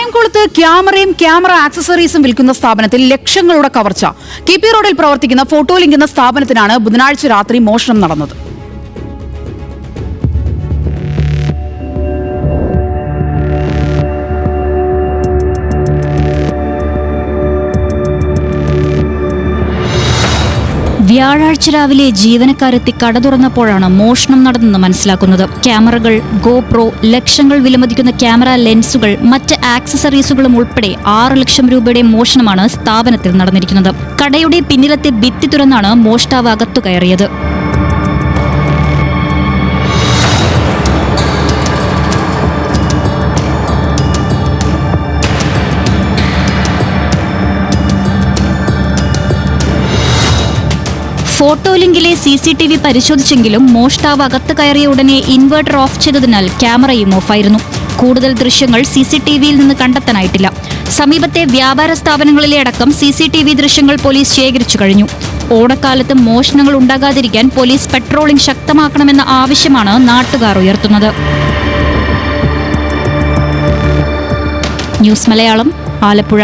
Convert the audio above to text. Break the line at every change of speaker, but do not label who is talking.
കായംകുളത്ത് ക്യാമറ ആക്സസറീസും വിൽക്കുന്ന സ്ഥാപനത്തിൽ ലക്ഷങ്ങളുടെ കവർച്ച. KP റോഡിൽ പ്രവർത്തിക്കുന്ന ഫോട്ടോലിങ്ക് എന്ന സ്ഥാപനത്തിനാണ് ബുധനാഴ്ച രാത്രി മോഷണം നടന്നത്.
വ്യാഴാഴ്ച രാവിലെ ജീവനക്കാരെത്തി കട തുറന്നപ്പോഴാണ് മോഷണം നടന്നെന്ന് മനസ്സിലാക്കുന്നത്. ക്യാമറകൾ, ഗോപ്രോ, ലക്ഷങ്ങൾ വിലമതിക്കുന്ന ക്യാമറ ലെൻസുകൾ, മറ്റ് ആക്സസറീസുകളും ഉൾപ്പെടെ 6 ലക്ഷം രൂപയുടെ മോഷണമാണ് സ്ഥാപനത്തിൽ നടന്നിരിക്കുന്നത്. കടയുടെ പിന്നിലത്തെ ഭിത്തി തുറന്നാണ് മോഷ്ടാവ് അകത്തു കയറിയത്. ഫോട്ടോലിങ്കിലെ CCTV പരിശോധിച്ചെങ്കിലും മോഷ്ടാവ് അകത്ത് കയറിയ ഉടനെ ഇൻവെർട്ടർ ഓഫ് ചെയ്തതിനാൽ ക്യാമറയും ഓഫായിരുന്നു. കൂടുതൽ ദൃശ്യങ്ങൾ CCTVയിൽ നിന്ന് കണ്ടെത്താനായിട്ടില്ല. സമീപത്തെ വ്യാപാര സ്ഥാപനങ്ങളിലെ അടക്കം CCTV ദൃശ്യങ്ങൾ പോലീസ് ശേഖരിച്ചു കഴിഞ്ഞു. ഓണക്കാലത്ത് മോഷണങ്ങൾ ഉണ്ടാകാതിരിക്കാൻ പോലീസ് പെട്രോളിംഗ് ശക്തമാക്കണമെന്ന ആവശ്യമാണ് നാട്ടുകാർ ഉയർത്തുന്നത്. ന്യൂസ് മലയാളം, ആലപ്പുഴ.